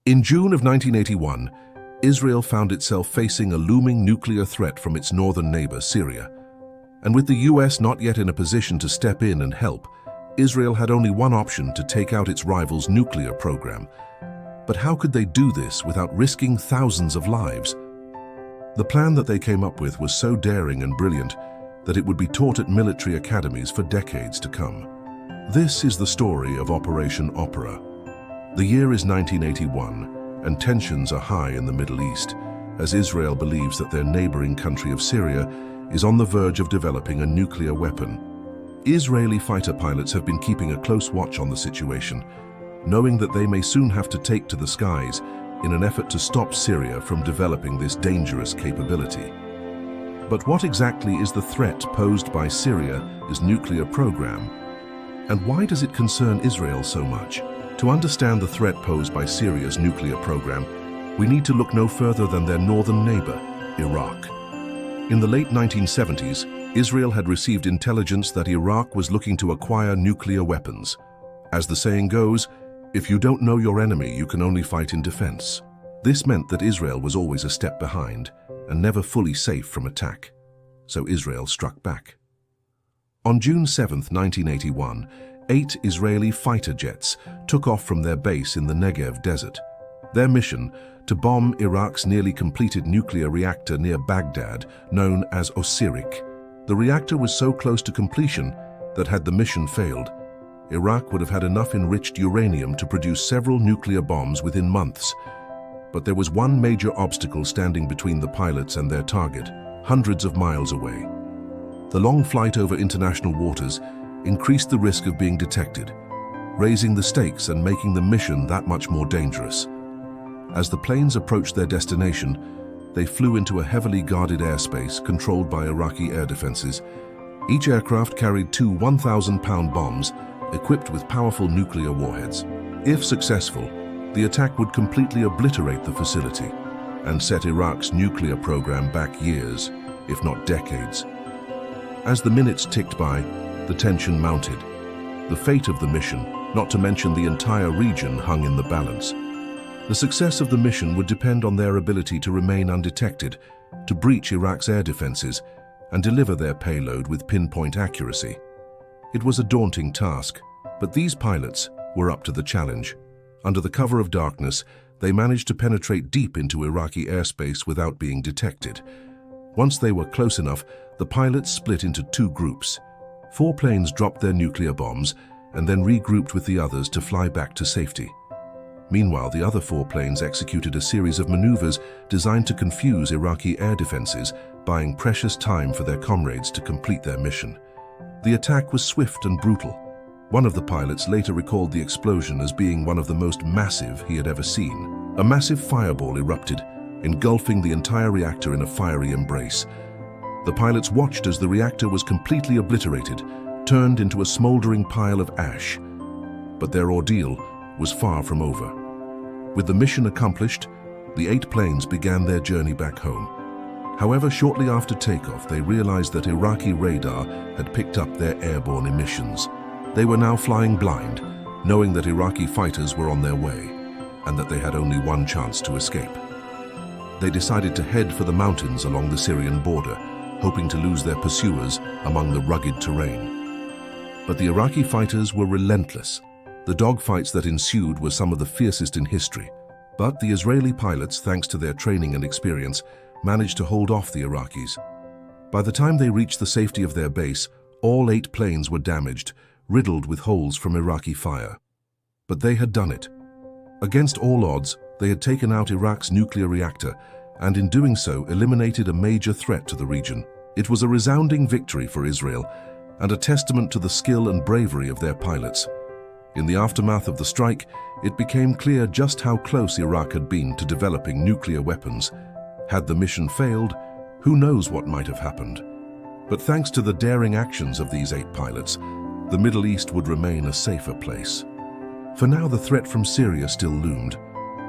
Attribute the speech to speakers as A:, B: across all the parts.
A: In June of 1981, Israel found itself facing a looming nuclear threat from its northern neighbor, Syria. And with the US not yet in a position to step in and help, Israel had only one option to take out its rival's nuclear program. But how could they do this without risking thousands of lives? The plan that they came up with was so daring and brilliant that it would be taught at military academies for decades to come. This is the story of Operation Opera. The year is 1981, and tensions are high in the Middle East, as Israel believes that their neighboring country of Syria is on the verge of developing a nuclear weapon. Israeli fighter pilots have been keeping a close watch on the situation, knowing that they may soon have to take to the skies in an effort to stop Syria from developing this dangerous capability. But what exactly is the threat posed by Syria's nuclear program? And why does it concern Israel so much? To understand the threat posed by Syria's nuclear program, we need to look no further than their northern neighbor, Iraq. In the late 1970s, Israel had received intelligence that Iraq was looking to acquire nuclear weapons. As the saying goes, if you don't know your enemy, you can only fight in defense. This meant that Israel was always a step behind and never fully safe from attack. So Israel struck back. On June 7, 1981, 8 Israeli fighter jets took off from their base in the Negev desert. Their mission, to bomb Iraq's nearly completed nuclear reactor near Baghdad, known as Osirik. The reactor was so close to completion that had the mission failed, Iraq would have had enough enriched uranium to produce several nuclear bombs within months. But there was one major obstacle standing between the pilots and their target, hundreds of miles away. The long flight over international waters increased the risk of being detected, raising the stakes and making the mission that much more dangerous. As the planes approached their destination, they flew into a heavily guarded airspace controlled by Iraqi air defenses. Each aircraft carried 2 1,000-pound bombs equipped with powerful nuclear warheads. If successful, the attack would completely obliterate the facility and set Iraq's nuclear program back years, if not decades. As the minutes ticked by, the tension mounted. The fate of the mission, not to mention the entire region, hung in the balance. The success of the mission would depend on their ability to remain undetected, to breach Iraq's air defenses, and deliver their payload with pinpoint accuracy. It was a daunting task, but these pilots were up to the challenge. Under the cover of darkness, they managed to penetrate deep into Iraqi airspace without being detected. Once they were close enough, the pilots split into 2 groups. 4 planes dropped their nuclear bombs and then regrouped with the others to fly back to safety. Meanwhile, the other 4 planes executed a series of maneuvers designed to confuse Iraqi air defenses, buying precious time for their comrades to complete their mission. The attack was swift and brutal. One of the pilots later recalled the explosion as being one of the most massive he had ever seen. A massive fireball erupted, engulfing the entire reactor in a fiery embrace. The pilots watched as the reactor was completely obliterated, turned into a smoldering pile of ash. But their ordeal was far from over. With the mission accomplished, the 8 planes began their journey back home. However, shortly after takeoff, they realized that Iraqi radar had picked up their airborne emissions. They were now flying blind, knowing that Iraqi fighters were on their way, and that they had only one chance to escape. They decided to head for the mountains along the Syrian border, hoping to lose their pursuers among the rugged terrain. But the Iraqi fighters were relentless. The dogfights that ensued were some of the fiercest in history. But the Israeli pilots, thanks to their training and experience, managed to hold off the Iraqis. By the time they reached the safety of their base, all 8 planes were damaged, riddled with holes from Iraqi fire. But they had done it. Against all odds, they had taken out Iraq's nuclear reactor, and in doing so eliminated a major threat to the region. It was a resounding victory for Israel, and a testament to the skill and bravery of their pilots. In the aftermath of the strike, it became clear just how close Iraq had been to developing nuclear weapons. Had the mission failed, who knows what might have happened. But thanks to the daring actions of these 8 pilots, the Middle East would remain a safer place. For now, the threat from Syria still loomed,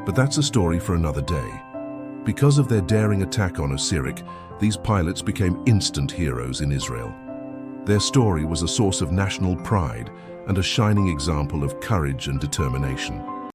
A: but that's a story for another day. Because of their daring attack on Osirik, these pilots became instant heroes in Israel. Their story was a source of national pride and a shining example of courage and determination.